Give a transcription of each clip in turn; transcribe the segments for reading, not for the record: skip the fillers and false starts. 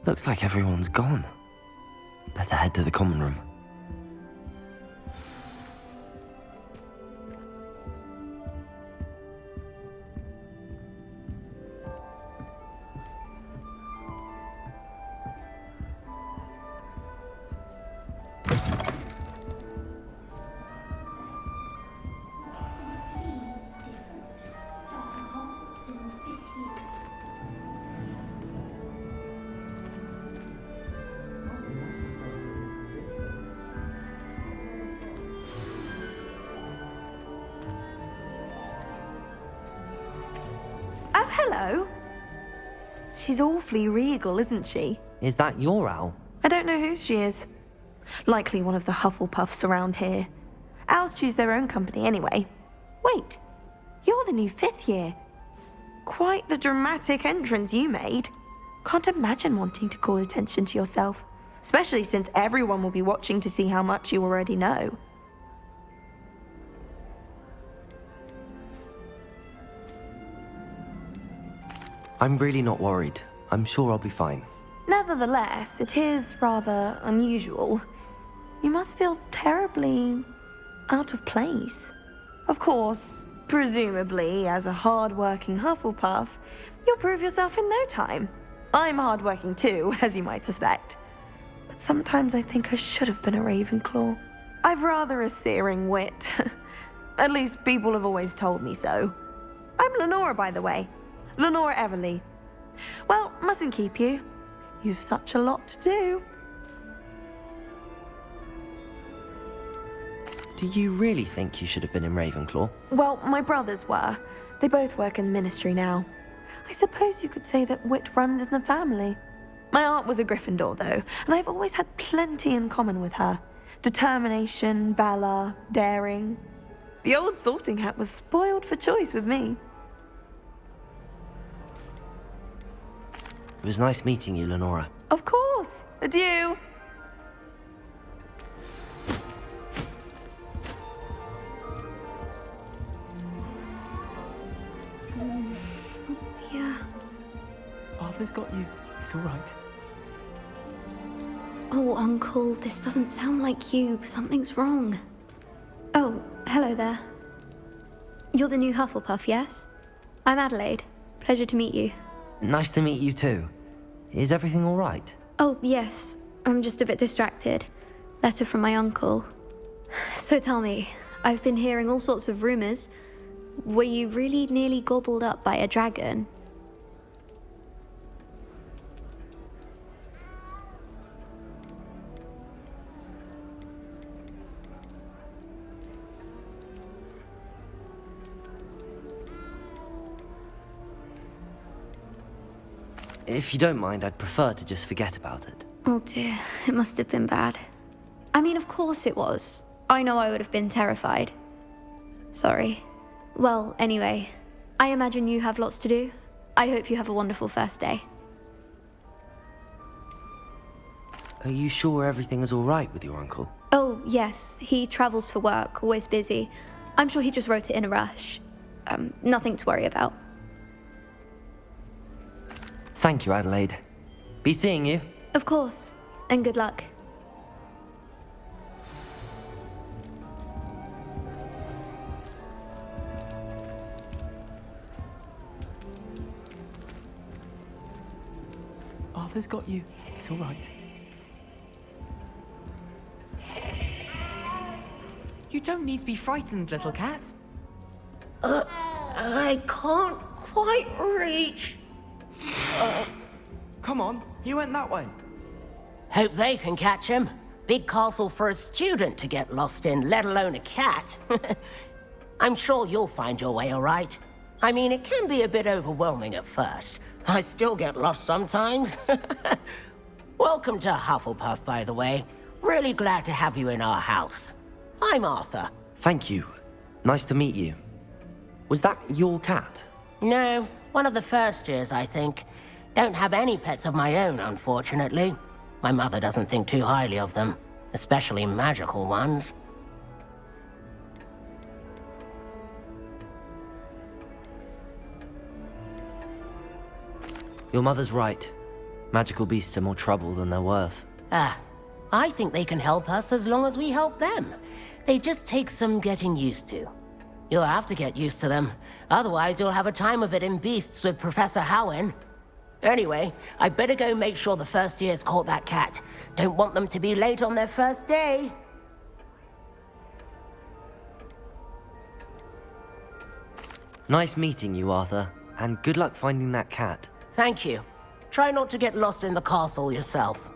Looks like everyone's gone. Better head to the common room. Oh, hello. She's awfully regal, isn't she? Is that your owl? I don't know who she is. Likely one of the Hufflepuffs around here. Owls choose their own company anyway. Wait, you're the new 5th year. Quite the dramatic entrance you made. Can't imagine wanting to call attention to yourself, especially since everyone will be watching to see how much you already know. I'm really not worried. I'm sure I'll be fine. Nevertheless, it is rather unusual. You must feel terribly out of place. Of course, presumably, as a hard-working Hufflepuff, you'll prove yourself in no time. I'm hard-working too, as you might suspect. But sometimes I think I should have been a Ravenclaw. I've rather a searing wit. At least people have always told me so. I'm Lenora, by the way. Lenora Everly. Well, mustn't keep you. You've such a lot to do. Do you really think you should have been in Ravenclaw? Well, my brothers were. They both work in ministry now. I suppose you could say that wit runs in the family. My aunt was a Gryffindor, though, and I've always had plenty in common with her. Determination, valor, daring. The old sorting hat was spoiled for choice with me. It was nice meeting you, Lenora. Of course. Adieu. Yeah. Arthur's got you. It's all right. Oh, Uncle, this doesn't sound like you. Something's wrong. Oh, hello there. You're the new Hufflepuff, yes? I'm Adelaide. Pleasure to meet you. Nice to meet you too. Is everything all right? Oh, yes. I'm just a bit distracted. Letter from my uncle. So tell me, I've been hearing all sorts of rumors. Were you really nearly gobbled up by a dragon? If you don't mind, I'd prefer to just forget about it. Oh dear, it must have been bad. I mean, of course it was. I know I would have been terrified. Sorry. Well, anyway, I imagine you have lots to do. I hope you have a wonderful first day. Are you sure everything is all right with your uncle? Oh, yes, he travels for work, always busy. I'm sure he just wrote it in a rush. Nothing to worry about. Thank you, Adelaide. Be seeing you. Of course, and good luck. Arthur's got you. It's all right. You don't need to be frightened, little cat. I can't quite reach. Come on, he went that way. Hope they can catch him. Big castle for a student to get lost in, let alone a cat. I'm sure you'll find your way all right. I mean, it can be a bit overwhelming at first. I still get lost sometimes. Welcome to Hufflepuff, by the way. Really glad to have you in our house. I'm Arthur. Thank you. Nice to meet you. Was that your cat? No, one of the first years, I think. Don't have any pets of my own, unfortunately. My mother doesn't think too highly of them, especially magical ones. Your mother's right. Magical beasts are more trouble than they're worth. I think they can help us as long as we help them. They just take some getting used to. You'll have to get used to them. Otherwise, you'll have a time of it in Beasts with Professor Howen. Anyway, I better go make sure the first years caught that cat. Don't want them to be late on their first day. Nice meeting you, Arthur. And good luck finding that cat. Thank you. Try not to get lost in the castle yourself.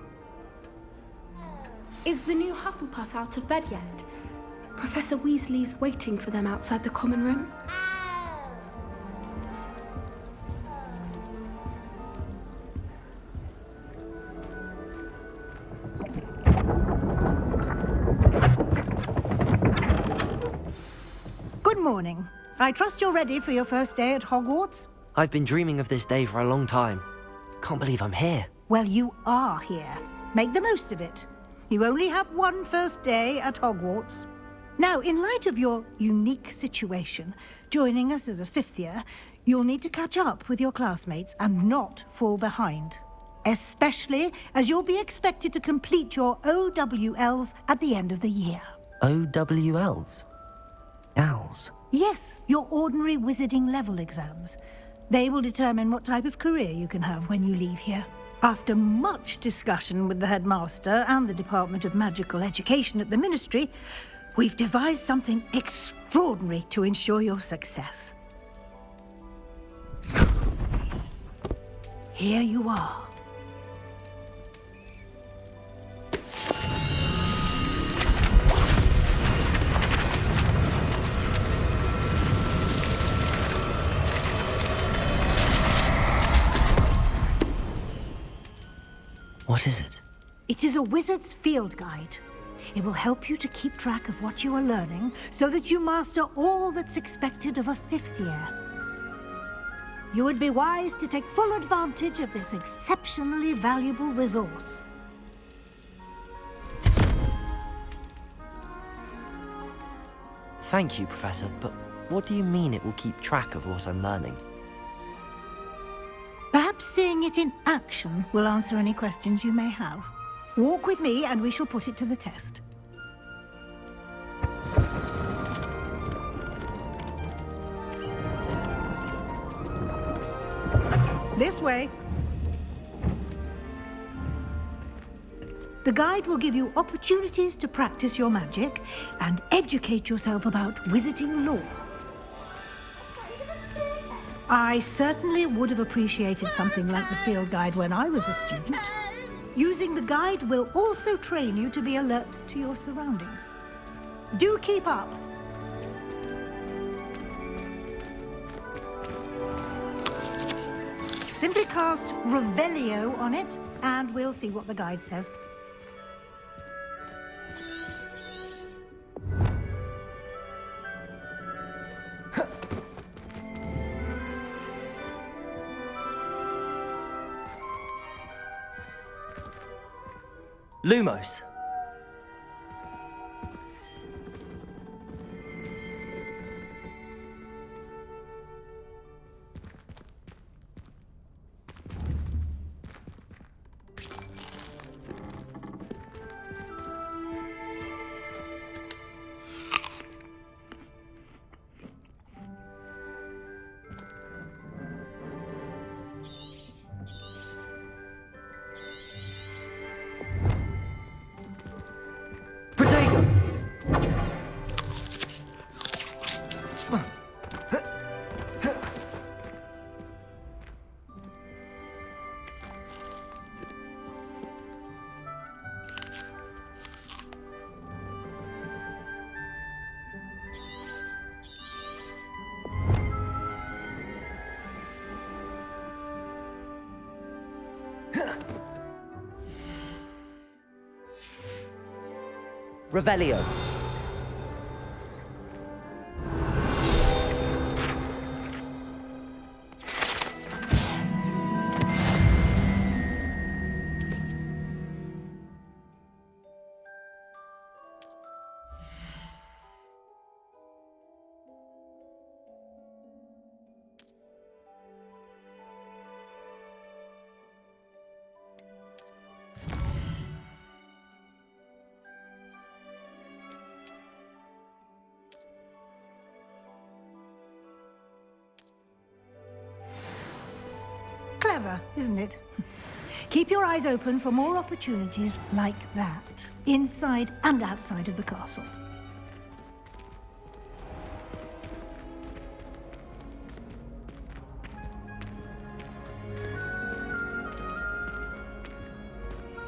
Is the new Hufflepuff out of bed yet? Professor Weasley's waiting for them outside the common room. Good morning. I trust you're ready for your first day at Hogwarts? I've been dreaming of this day for a long time. Can't believe I'm here. Well, you are here. Make the most of it. You only have one first day at Hogwarts. Now, in light of your unique situation, joining us as a fifth year, you'll need to catch up with your classmates and not fall behind. Especially as you'll be expected to complete your OWLs at the end of the year. OWLs? Owls? Yes, your ordinary wizarding level exams. They will determine what type of career you can have when you leave here. After much discussion with the headmaster and the Department of Magical Education at the Ministry, we've devised something extraordinary to ensure your success. Here you are. What is it? It is a wizard's field guide. It will help you to keep track of what you are learning so that you master all that's expected of a fifth year. You would be wise to take full advantage of this exceptionally valuable resource. Thank you, Professor, but what do you mean it will keep track of what I'm learning? Perhaps seeing it in action will answer any questions you may have. Walk with me and we shall put it to the test. This way. The guide will give you opportunities to practice your magic and educate yourself about wizarding lore. I certainly would have appreciated something like the field guide when I was a student. Using the guide will also train you to be alert to your surroundings. Do keep up. Simply cast Revelio on it, and we'll see what the guide says. Lumos. Revelio. clever, isn't it? Keep your eyes open for more opportunities like that, inside and outside of the castle.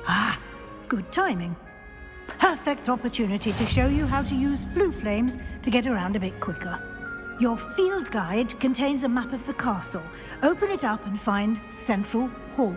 Ah, good timing. Perfect opportunity to show you how to use flue flames to get around a bit quicker. Your field guide contains a map of the castle. Open it up and find Central Hall.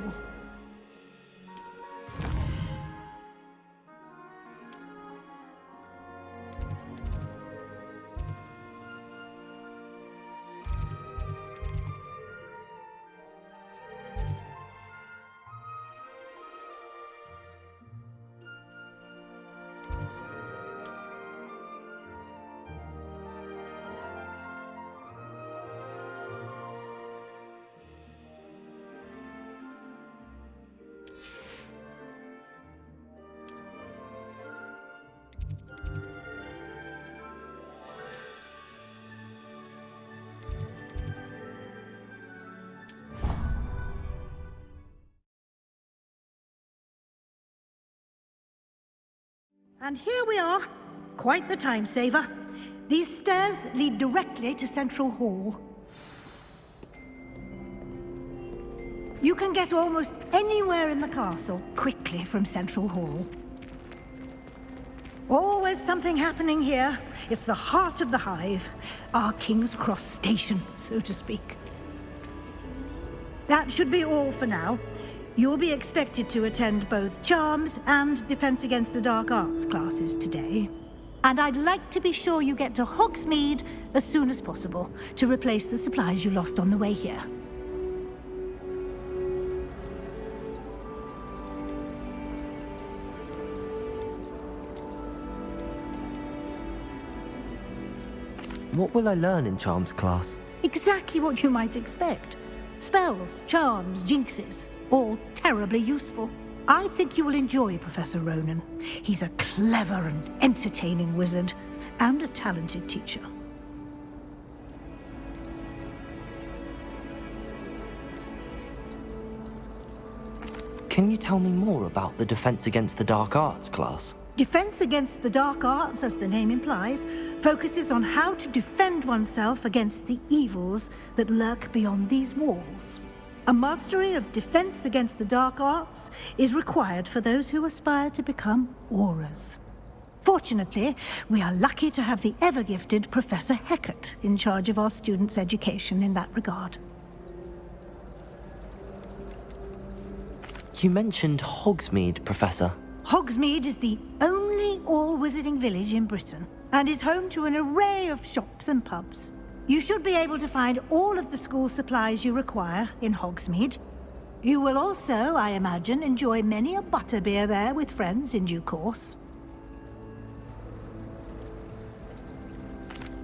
And here we are. Quite the time saver. These stairs lead directly to Central Hall. You can get almost anywhere in the castle quickly from Central Hall. Always something happening here. It's the heart of the hive, our King's Cross station, so to speak. That should be all for now. You'll be expected to attend both Charms and Defense Against the Dark Arts classes today. And I'd like to be sure you get to Hogsmeade as soon as possible to replace the supplies you lost on the way here. What will I learn in Charms class? Exactly what you might expect. Spells, charms, jinxes. All terribly useful. I think you will enjoy Professor Ronan. He's a clever and entertaining wizard, and a talented teacher. Can you tell me more about the Defense Against the Dark Arts class? Defense Against the Dark Arts, as the name implies, focuses on how to defend oneself against the evils that lurk beyond these walls. A mastery of Defense Against the Dark Arts is required for those who aspire to become Aurors. Fortunately, we are lucky to have the ever-gifted Professor Hecat in charge of our students' education in that regard. You mentioned Hogsmeade, Professor. Hogsmeade is the only all-wizarding village in Britain, and is home to an array of shops and pubs. You should be able to find all of the school supplies you require in Hogsmeade. You will also, I imagine, enjoy many a butterbeer there with friends in due course.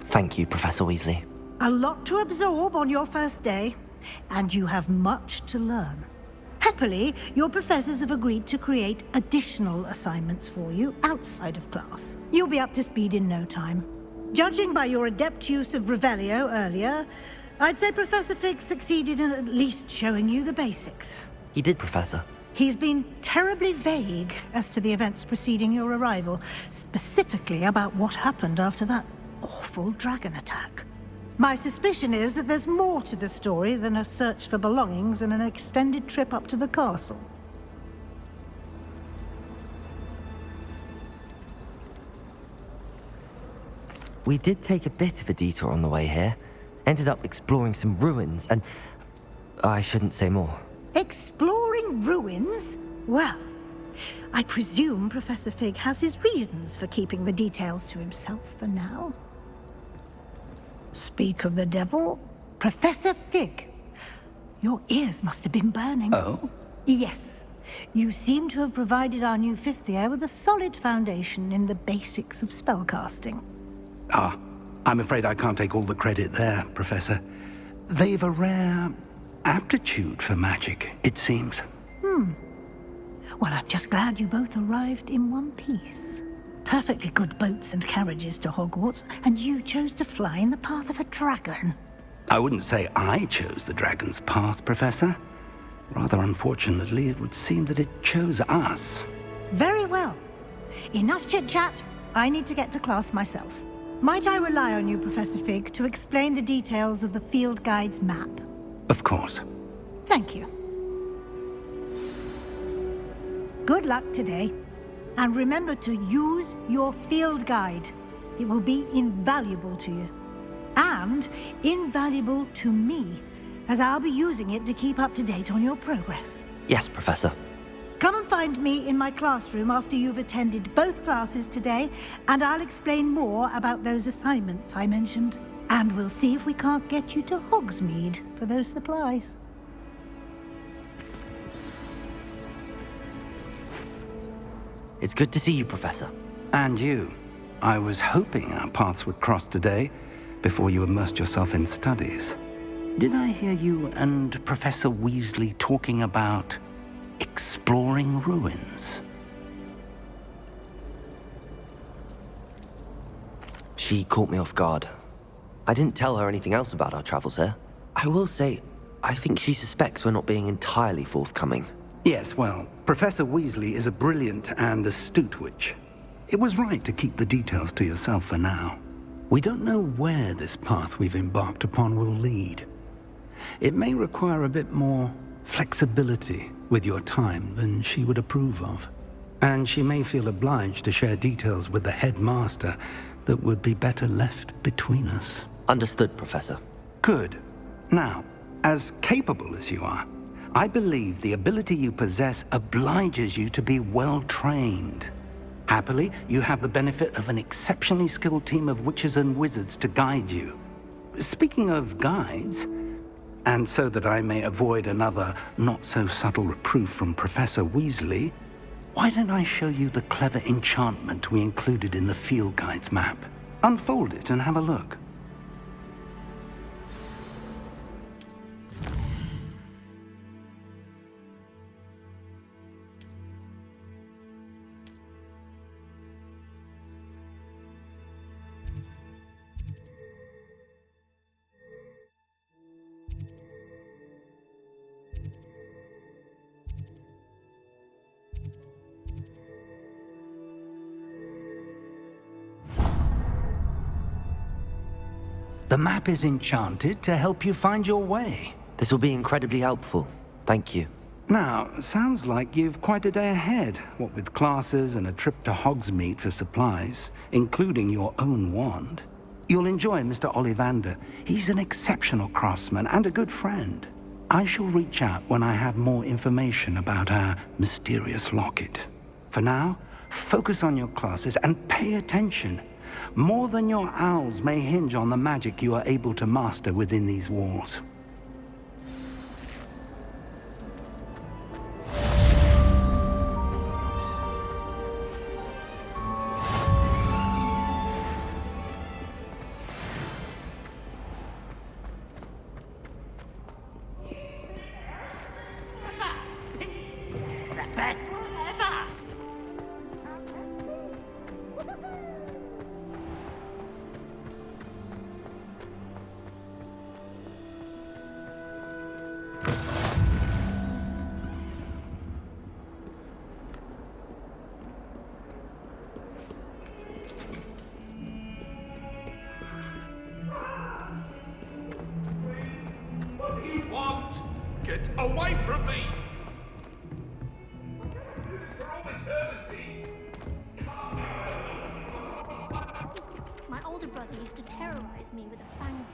Thank you, Professor Weasley. A lot to absorb on your first day, and you have much to learn. Happily, your professors have agreed to create additional assignments for you outside of class. You'll be up to speed in no time. Judging by your adept use of Revelio earlier, I'd say Professor Fig succeeded in at least showing you the basics. He did, Professor. He's been terribly vague as to the events preceding your arrival, specifically about what happened after that awful dragon attack. My suspicion is that there's more to the story than a search for belongings and an extended trip up to the castle. We did take a bit of a detour on the way here. Ended up exploring some ruins and... I shouldn't say more. Exploring ruins? Well, I presume Professor Fig has his reasons for keeping the details to himself for now. Speak of the devil, Professor Fig. Your ears must have been burning. Oh? Yes. You seem to have provided our new fifth year with a solid foundation in the basics of spellcasting. Ah, I'm afraid I can't take all the credit there, Professor. They've a rare aptitude for magic, it seems. Well, I'm just glad you both arrived in one piece. Perfectly good boats and carriages to Hogwarts, and you chose to fly in the path of a dragon. I wouldn't say I chose the dragon's path, Professor. Rather unfortunately, it would seem that it chose us. Very well. Enough chit-chat. I need to get to class myself. Might I rely on you, Professor Fig, to explain the details of the field guide's map? Of course. Thank you. Good luck today. And remember to use your field guide. It will be invaluable to you. And invaluable to me, as I'll be using it to keep up to date on your progress. Yes, Professor. Come and find me in my classroom after you've attended both classes today, and I'll explain more about those assignments I mentioned. And we'll see if we can't get you to Hogsmeade for those supplies. It's good to see you, Professor. And you. I was hoping our paths would cross today, before you immersed yourself in studies. Did I hear you and Professor Weasley talking about exploring ruins? She caught me off guard. I didn't tell her anything else about our travels here. I will say, I think she suspects we're not being entirely forthcoming. Yes, well, Professor Weasley is a brilliant and astute witch. It was right to keep the details to yourself for now. We don't know where this path we've embarked upon will lead. It may require a bit more flexibility with your time than she would approve of. And she may feel obliged to share details with the headmaster that would be better left between us. Understood, Professor. Good. Now, as capable as you are, I believe the ability you possess obliges you to be well-trained. Happily, you have the benefit of an exceptionally skilled team of witches and wizards to guide you. Speaking of guides, and so that I may avoid another not-so-subtle reproof from Professor Weasley, why don't I show you the clever enchantment we included in the field guide's map? Unfold it and have a look. The map is enchanted to help you find your way. This will be incredibly helpful. Thank you. Now, sounds like you've quite a day ahead, what with classes and a trip to Hogsmeade for supplies, including your own wand. You'll enjoy Mr. Ollivander. He's an exceptional craftsman and a good friend. I shall reach out when I have more information about our mysterious locket. For now, focus on your classes and pay attention. More than your owls may hinge on the magic you are able to master within these walls. Get away from me! For all eternity! My older brother used to terrorize me with a fang.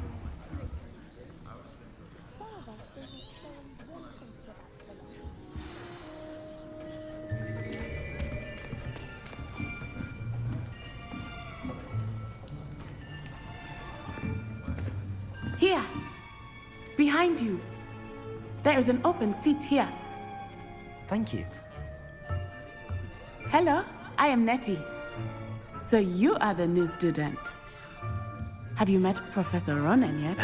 Here! Behind you! There is an open seat here. Thank you. Hello, I am Nettie. So you are the new student. Have you met Professor Ronan yet?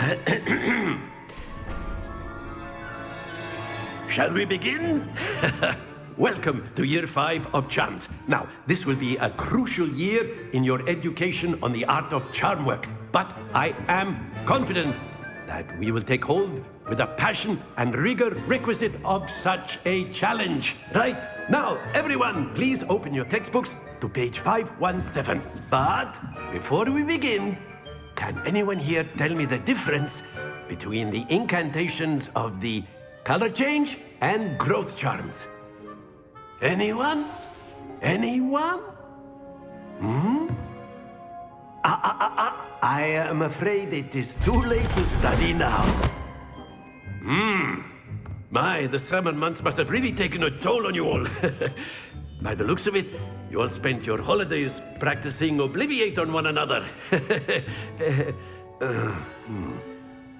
Shall we begin? Welcome to Year 5 of Charms. Now, this will be a crucial year in your education on the art of charm work. But I am confident that we will take hold with the passion and rigor requisite of such a challenge. Right, now, everyone, please open your textbooks to page 517. But before we begin, can anyone here tell me the difference between the incantations of the color change and growth charms? Anyone? Anyone? I am afraid it is too late to study now. My, the summer months must have really taken a toll on you all. By the looks of it, you all spent your holidays practicing Obliviate on one another.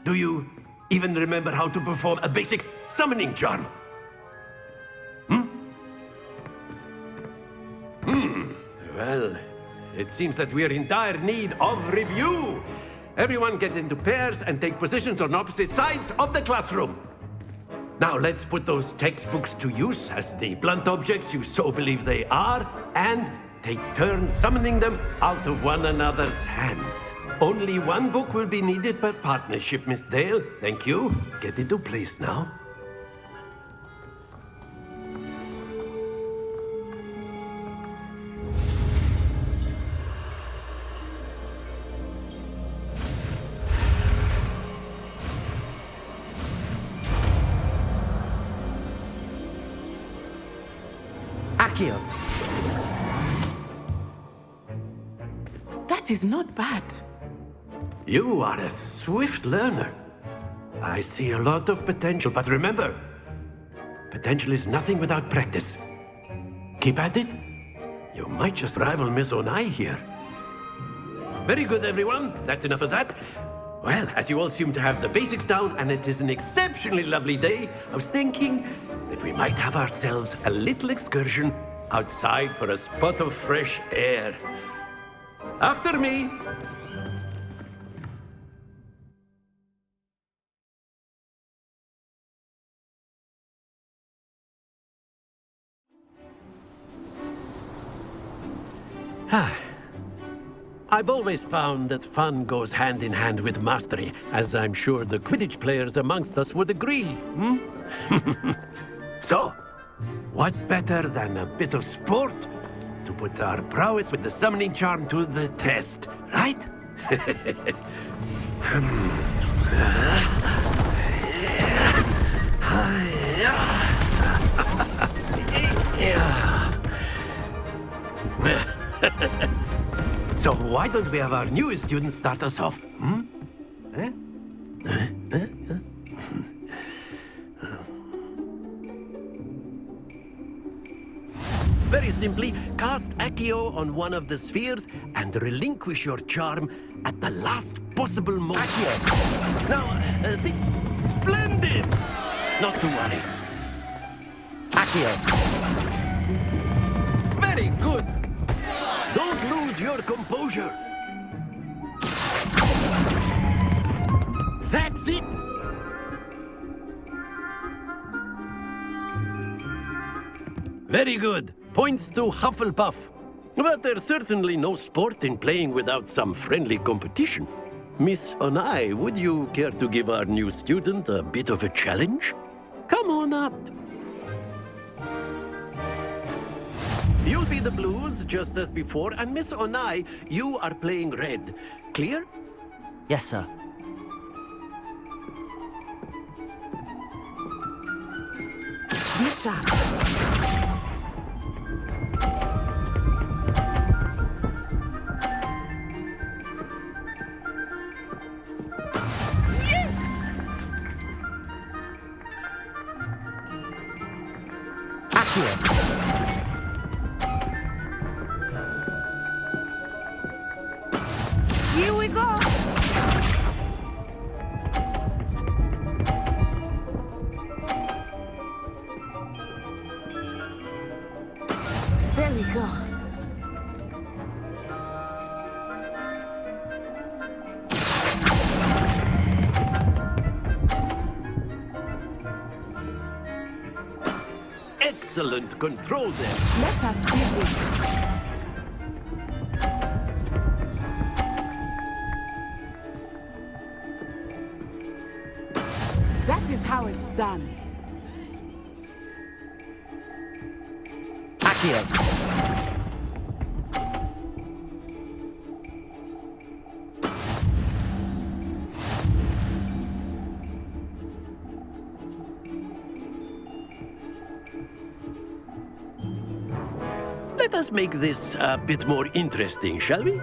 Do you even remember how to perform a basic summoning charm? Well, it seems that we are in dire need of review. Everyone get into pairs and take positions on opposite sides of the classroom. Now let's put those textbooks to use as the blunt objects you so believe they are, and take turns summoning them out of one another's hands. Only one book will be needed per partnership, Miss Dale. Thank you. Get into place now. Accio. That is not bad. You are a swift learner. I see a lot of potential, but remember, potential is nothing without practice. Keep at it. You might just rival Miss Onai here. Very good, everyone. That's enough of that. Well, as you all seem to have the basics down, and it is an exceptionally lovely day, I was thinking that we might have ourselves a little excursion outside for a spot of fresh air. After me. I've always found that fun goes hand in hand with mastery, as I'm sure the Quidditch players amongst us would agree. So, what better than a bit of sport to put our prowess with the summoning charm to the test, right? So why don't we have our newest student start us off? Very simply, cast Accio on one of the spheres and relinquish your charm at the last possible moment. Accio! Now, splendid! Not to worry. Accio. Very good! Don't lose your composure. That's it! Very good. Points to Hufflepuff. But there's certainly no sport in playing without some friendly competition. Miss Onai, would you care to give our new student a bit of a challenge? Come on up. You'll be the blues, just as before, and Miss Onai, you are playing red. Clear? Yes, sir. Be sharp. Here we go. There we go. Excellent control there. Let us see this. is how it's done. Accio! Let us make this a bit more interesting, shall we?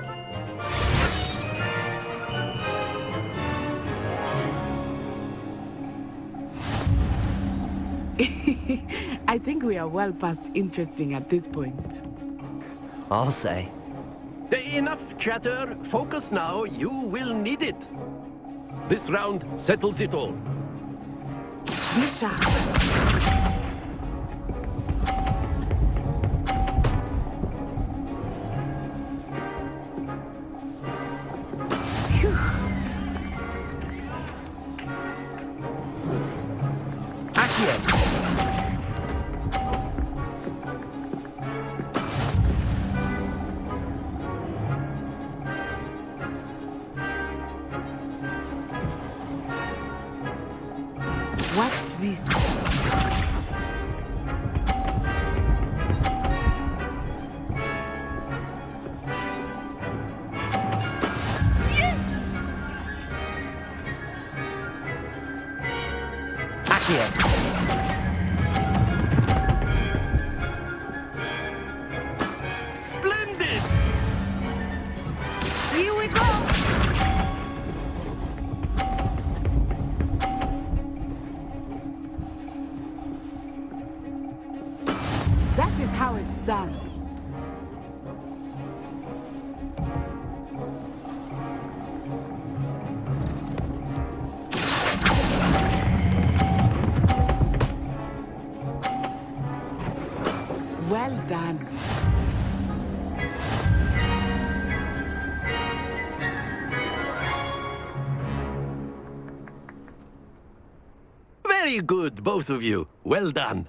I think we are well past interesting at this point. I'll say. Enough chatter. Focus now. You will need it. This round settles it all. Be sharp. Watch this. Accio! Splendid! Here we go! That is how it's done. Well done. Very good, both of you. Well done.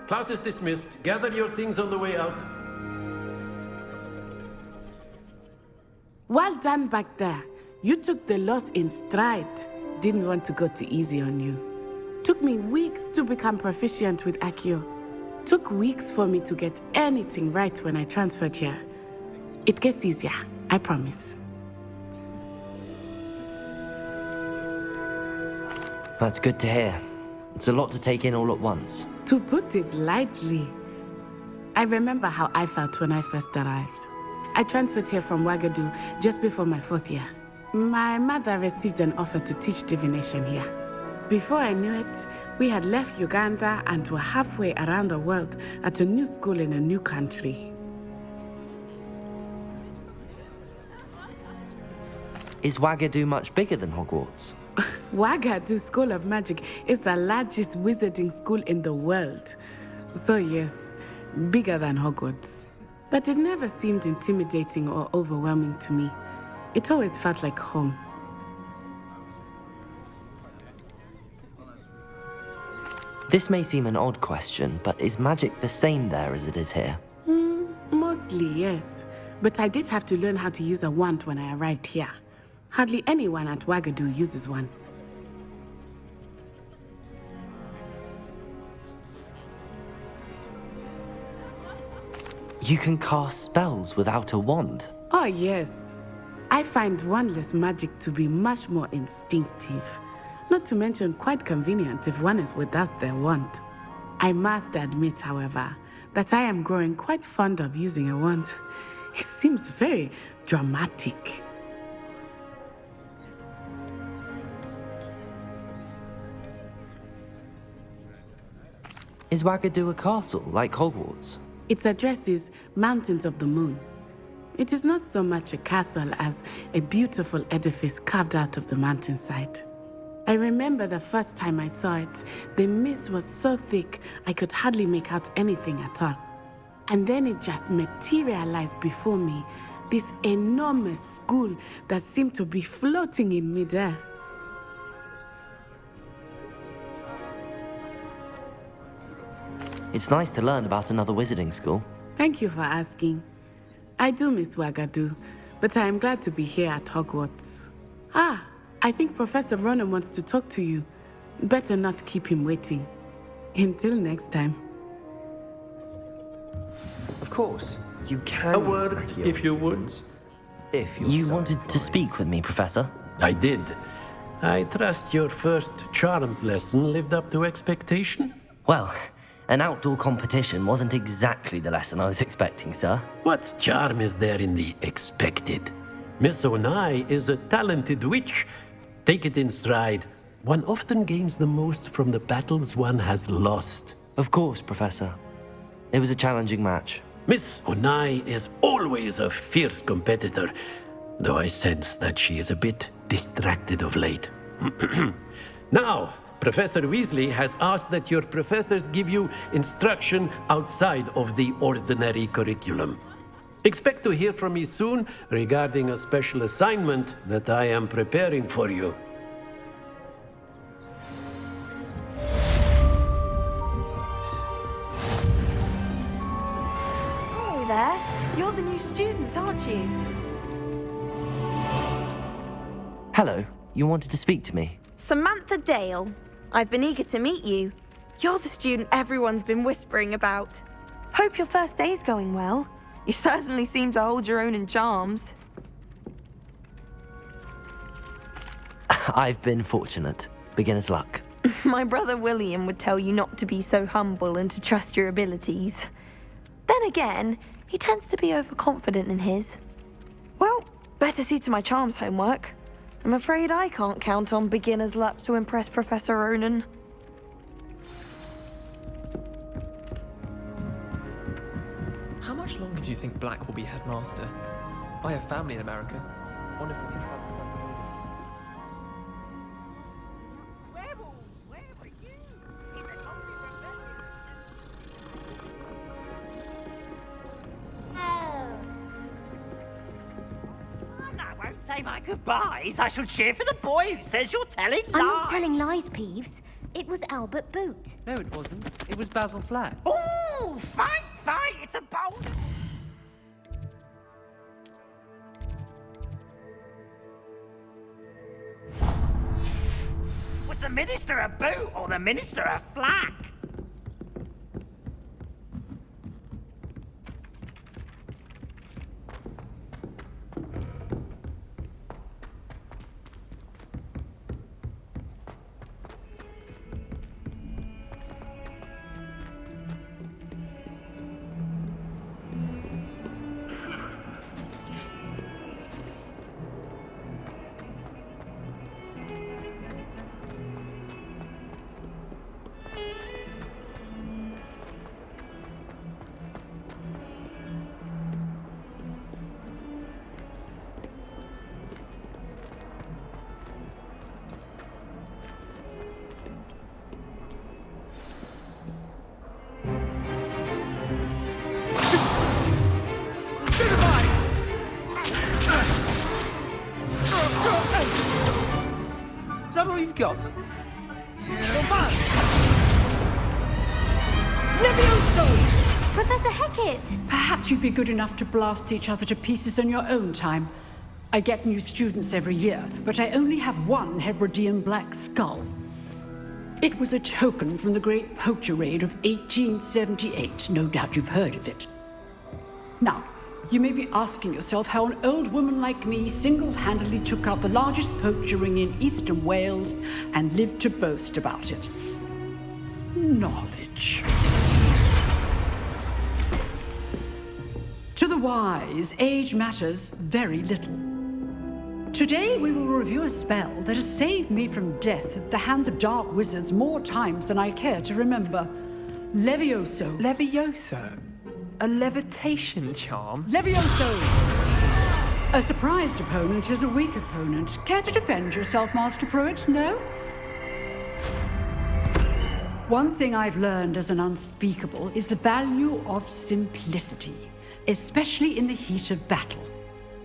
Class is dismissed. Gather your things on the way out. Well done back there. You took the loss in stride. Didn't want to go too easy on you. Took me weeks to become proficient with Accio. Took weeks for me to get anything right when I transferred here. It gets easier, I promise. That's good to hear. It's a lot to take in all at once. To put it lightly, I remember how I felt when I first arrived. I transferred here from Ouagadougou just before my 4th year. My mother received an offer to teach divination here. Before I knew it, we had left Uganda and were halfway around the world at a new school in a new country. Is Ouagadougou much bigger than Hogwarts? Ouagadougou School of Magic is the largest wizarding school in the world. So yes, bigger than Hogwarts. But it never seemed intimidating or overwhelming to me. It always felt like home. This may seem an odd question, but is magic the same there as it is here? Mostly, yes. But I did have to learn how to use a wand when I arrived here. Hardly anyone at Ouagadougou uses one. You can cast spells without a wand? Oh, yes. I find wandless magic to be much more instinctive. Not to mention quite convenient if one is without their wand. I must admit, however, that I am growing quite fond of using a wand. It seems very dramatic. Is Ouagadougou a castle, like Hogwarts? Its address is Mountains of the Moon. It is not so much a castle as a beautiful edifice carved out of the mountainside. I remember the first time I saw it, the mist was so thick I could hardly make out anything at all. And then it just materialized before me, this enormous school that seemed to be floating in midair. It's nice to learn about another wizarding school. Thank you for asking. I do miss Wagadu, but I am glad to be here at Hogwarts. Ah, I think Professor Ronan wants to talk to you. Better not keep him waiting. Until next time. Of course, you can. A word, if you would. If you wanted to speak with me, Professor? I did. I trust your first charms lesson lived up to expectation? Well, an outdoor competition wasn't exactly the lesson I was expecting, sir. What charm is there in the expected? Miss Onai is a talented witch. Take it in stride. One often gains the most from the battles one has lost. Of course, Professor. It was a challenging match. Miss Onai is always a fierce competitor, though I sense that she is a bit distracted of late. Now, Professor Weasley has asked that your professors give you instruction outside of the ordinary curriculum. Expect to hear from me soon regarding a special assignment that I am preparing for you. Oh, there. You're the new student, aren't you? Hello, you wanted to speak to me? Samantha Dale. I've been eager to meet you. You're the student everyone's been whispering about. Hope your first day's going well. You certainly seem to hold your own in charms. I've been fortunate. Beginner's luck. My brother William would tell you not to be so humble and to trust your abilities. Then again, he tends to be overconfident in his. Well, better see to my charms homework. I'm afraid I can't count on beginner's luck to impress Professor Ronan. How much longer do you think Black will be headmaster? I have family in America. Wonder if we can travel Say my goodbyes. I shall cheer for the boy who says you're telling lies. I'm not telling lies, Peeves. It was Albert Boot. No, it wasn't. It was Basil Flat. Ooh, fight! It's a bold... Was the Minister a Boot or the Minister a Flack? Is that all you've got? Levioso! Professor Hecat! Perhaps you'd be good enough to blast each other to pieces in your own time. I get new students every year, but I only have one Hebridean black skull. It was a token from the Great Poacher Raid of 1878. No doubt you've heard of it. Now, you may be asking yourself how an old woman like me single-handedly took out the largest poacher ring in eastern Wales and lived to boast about it. Knowledge. To the wise, age matters very little. Today we will review a spell that has saved me from death at the hands of dark wizards more times than I care to remember. Levioso. Levioso? A levitation charm? Levioso! A surprised opponent is a weak opponent. Care to defend yourself, Master Pruitt? No? One thing I've learned as an unspeakable is the value of simplicity, especially in the heat of battle.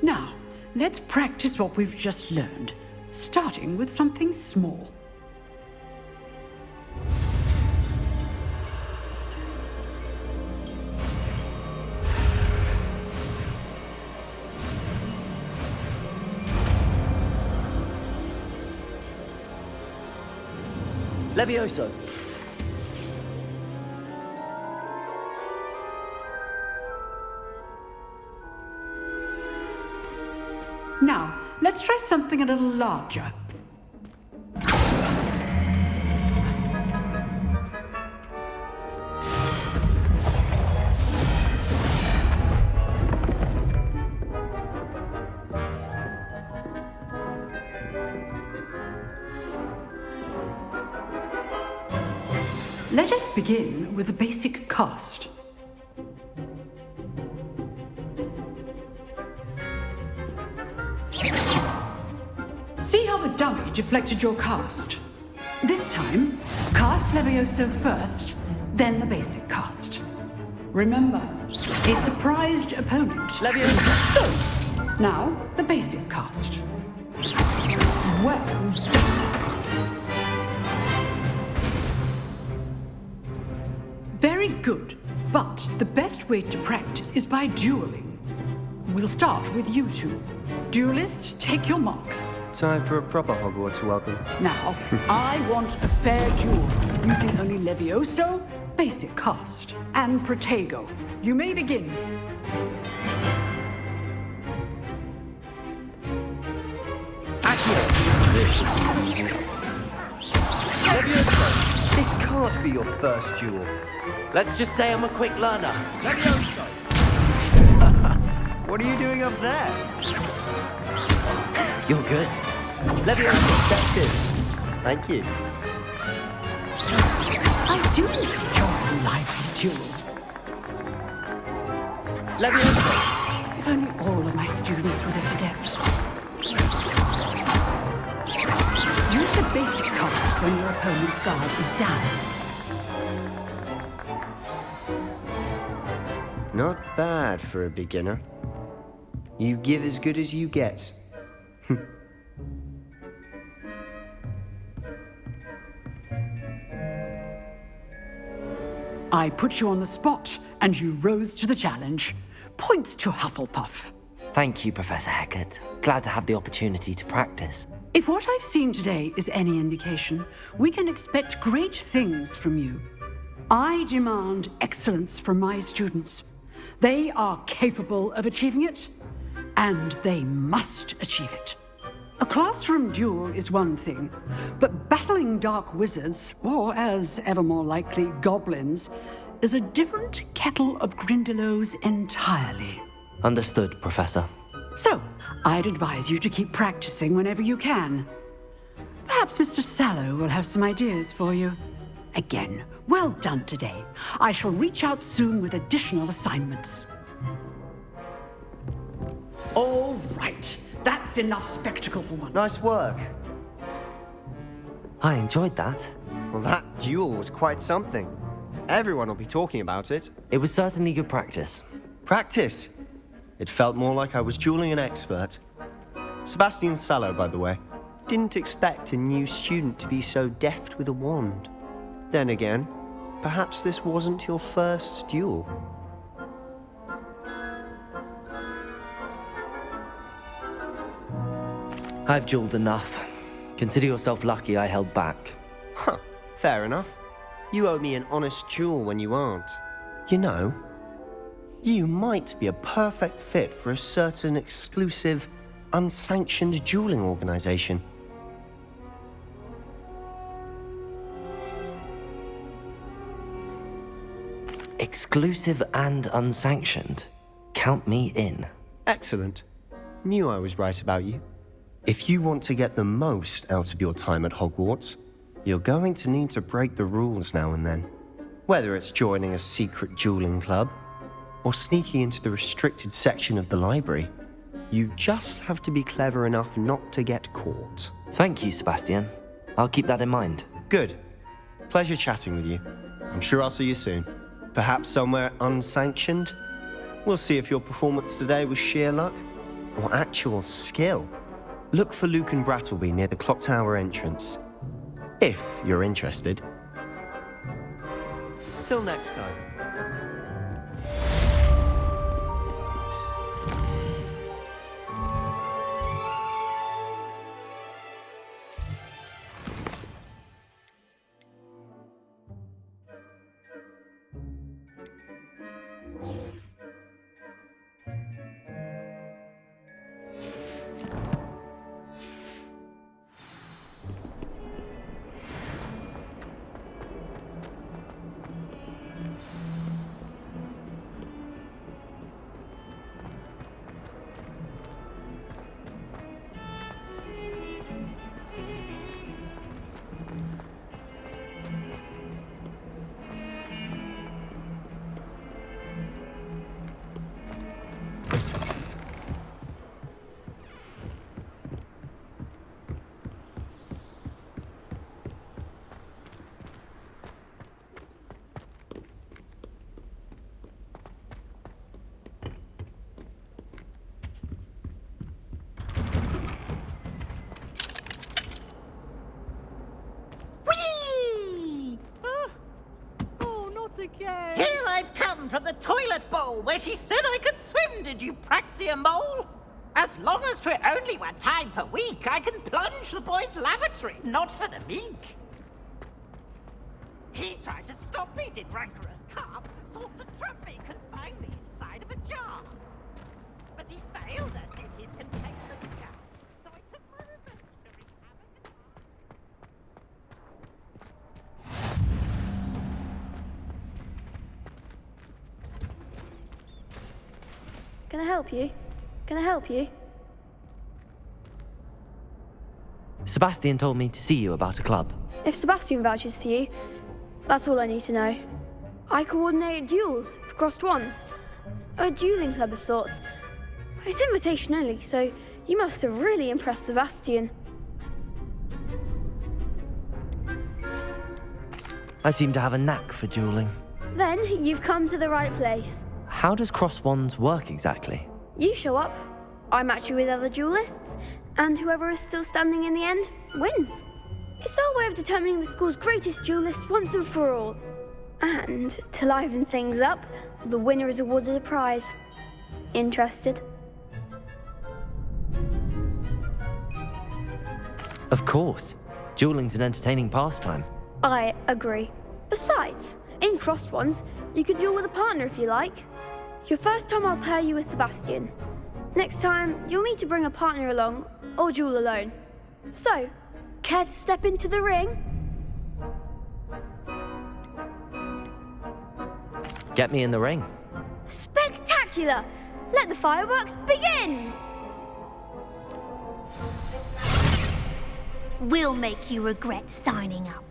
Now, let's practice what we've just learned, starting with something small. Levioso! Now, let's try something a little larger. Let us begin with the basic cast. See how the dummy deflected your cast? This time, cast Levioso first, then the basic cast. Remember, a surprised opponent. Levioso! Now, the basic cast. Well done. Very good, but the best way to practice is by dueling. We'll start with you two. Duelists, take your marks. Time for a proper Hogwarts welcome. Now, I want a fair duel, using only Levioso, basic cast, and Protego. You may begin. Levioso, this can't be your first duel. Let's just say I'm a quick learner. Levioso! What are you doing up there? You're good. Levioso, step in. Thank you. I do enjoy a lively duel. Levioso! If only all of my students were this adept. Use the basic cast when your opponent's guard is down. Not bad for a beginner. You give as good as you get. I put you on the spot, and you rose to the challenge. Points to Hufflepuff. Thank you, Professor Hecat. Glad to have the opportunity to practice. If what I've seen today is any indication, we can expect great things from you. I demand excellence from my students. They are capable of achieving it, and they must achieve it. A classroom duel is one thing, but battling dark wizards, or as ever more likely, goblins, is a different kettle of Grindylows entirely. Understood, Professor. So, I'd advise you to keep practicing whenever you can. Perhaps Mr. Sallow will have some ideas for you. Again, well done today. I shall reach out soon with additional assignments. All right. That's enough spectacle for one. Nice work. I enjoyed that. Well, that duel was quite something. Everyone will be talking about it. It was certainly good practice. Practice? It felt more like I was dueling an expert. Sebastian Sallow, by the way. Didn't expect a new student to be so deft with a wand. Then again, perhaps this wasn't your first duel. I've dueled enough. Consider yourself lucky I held back. Huh, fair enough. You owe me an honest duel when you aren't. You know, you might be a perfect fit for a certain exclusive, unsanctioned dueling organization. Exclusive and unsanctioned. Count me in. Excellent. Knew I was right about you. If you want to get the most out of your time at Hogwarts, you're going to need to break the rules now and then. Whether it's joining a secret dueling club, or sneaking into the restricted section of the library, you just have to be clever enough not to get caught. Thank you, Sebastian. I'll keep that in mind. Good. Pleasure chatting with you. I'm sure I'll see you soon. Perhaps somewhere unsanctioned? We'll see if your performance today was sheer luck, or actual skill. Look for Luke and Brattleby near the clock tower entrance. If you're interested. Till next time. again. Here I've come from the toilet bowl where she said I could swim, did you praxia mole? As long as 'twere only one time per week, I can plunge the boy's lavatory, not for the meek. He tried to stop me, did rancorous carp, sought to trap me, confine me inside of a jar. But he failed, as did his containment jar. So I took my revenge to wreak havoc and Can I help you? Can I help you? Sebastian told me to see you about a club. If Sebastian vouches for you, that's all I need to know. I coordinate duels for crossed wands. A dueling club of sorts. It's invitation only, so you must have really impressed Sebastian. I seem to have a knack for dueling. Then you've come to the right place. How does cross wands work exactly? You show up, I match you with other duelists, and whoever is still standing in the end wins. It's our way of determining the school's greatest duelist once and for all. And to liven things up, the winner is awarded a prize. Interested? Of course. Dueling's an entertaining pastime. I agree. Besides, in crossed ones, you can duel with a partner if you like. Your first time I'll pair you with Sebastian. Next time, you'll need to bring a partner along, or duel alone. So, care to step into the ring? Get me in the ring. Spectacular! Let the fireworks begin! We'll make you regret signing up.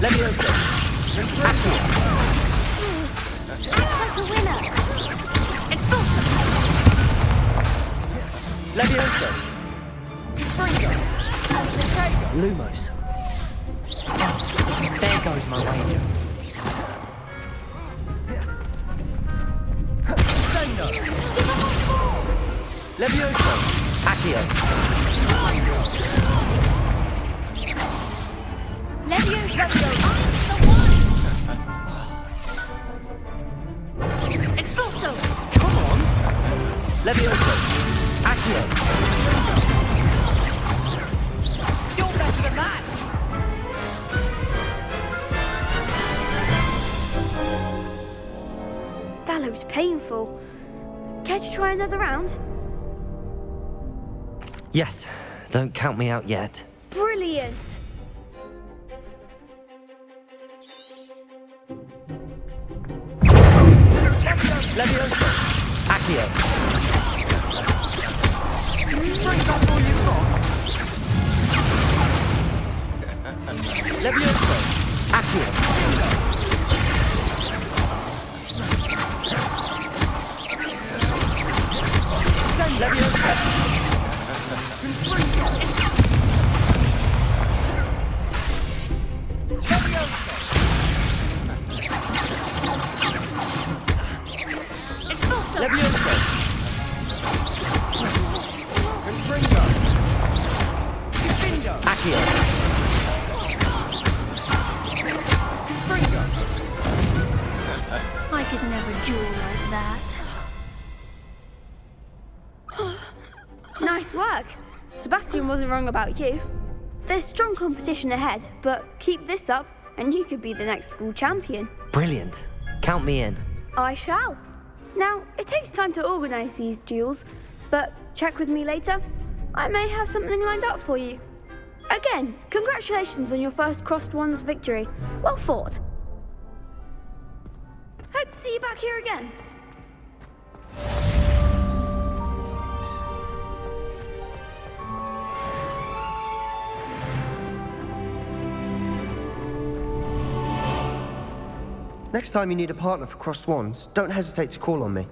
Leviosa! Act like the winner! Leviosa! Lumos. There goes my wager. Leviosa! Accio! Leviosa! Expulso! Come on! Leviosa! Accio! You're better than that! That looks painful. Care to try another round? Yes, don't count me out yet. Brilliant! Leviosa! Accio! Bring back all you've got. Leviosa! Accio! Leviosa! Leviosa! Accio! I could never duel like that. Nice work. Sebastian wasn't wrong about you. There's strong competition ahead, but keep this up and you could be the next school champion. Brilliant. Count me in. I shall. Now, it takes time to organise these duels, but check with me later. I may have something lined up for you. Again, congratulations on your first crossed wands victory. Well fought. Hope to see you back here again. Next time you need a partner for crossed wands, don't hesitate to call on me.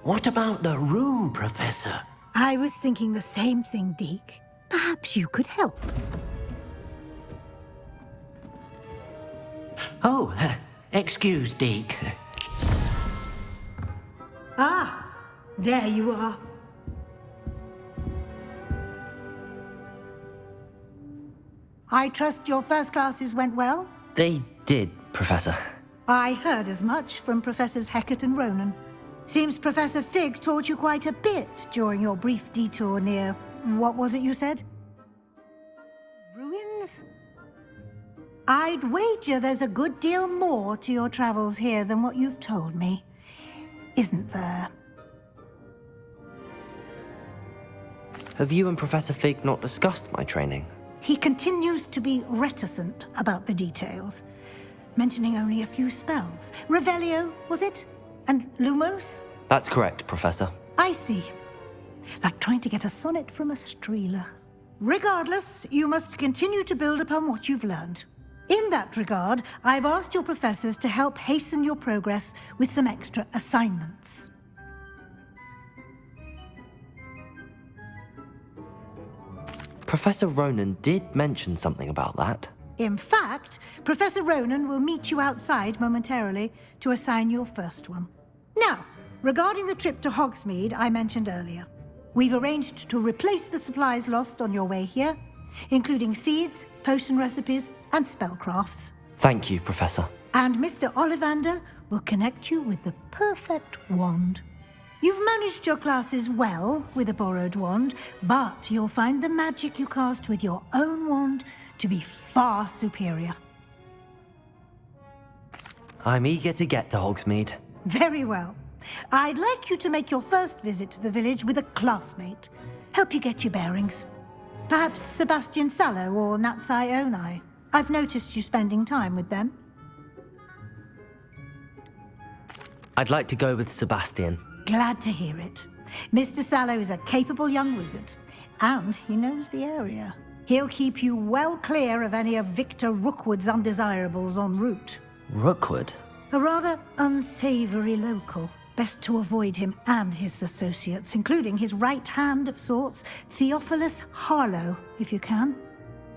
What about the room, Professor? I was thinking the same thing, Deke. Perhaps you could help. Oh, excuse, Deke. Ah, there you are. I trust your first classes went well? They did, Professor. I heard as much from Professors Hecat and Ronan. Seems Professor Fig taught you quite a bit during your brief detour near... what was it you said? Ruins? I'd wager there's a good deal more to your travels here than what you've told me. Isn't there? Have you and Professor Fig not discussed my training? He continues to be reticent about the details, mentioning only a few spells. Revelio, was it? And Lumos? That's correct, Professor. I see. Like trying to get a sonnet from a streeler. Regardless, you must continue to build upon what you've learned. In that regard, I've asked your professors to help hasten your progress with some extra assignments. Professor Ronan did mention something about that. In fact, Professor Ronan will meet you outside momentarily to assign your first one. Now, regarding the trip to Hogsmeade I mentioned earlier, we've arranged to replace the supplies lost on your way here, including seeds, potion recipes, and spellcrafts. Thank you, Professor. And Mr. Ollivander will connect you with the perfect wand. You've managed your classes well with a borrowed wand, but you'll find the magic you cast with your own wand to be far superior. I'm eager to get to Hogsmeade. Very well. I'd like you to make your first visit to the village with a classmate. Help you get your bearings. Perhaps Sebastian Sallow or Natsai Onai. I've noticed you spending time with them. I'd like to go with Sebastian. Glad to hear it. Mr. Sallow is a capable young wizard, and he knows the area. He'll keep you well clear of any of Victor Rookwood's undesirables en route. Rookwood? A rather unsavory local. Best to avoid him and his associates, including his right hand of sorts, Theophilus Harlow, if you can.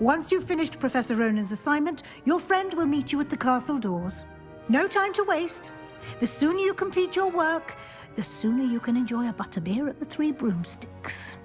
Once you've finished Professor Ronan's assignment, your friend will meet you at the castle doors. No time to waste. The sooner you complete your work, the sooner you can enjoy a butterbeer at the Three Broomsticks.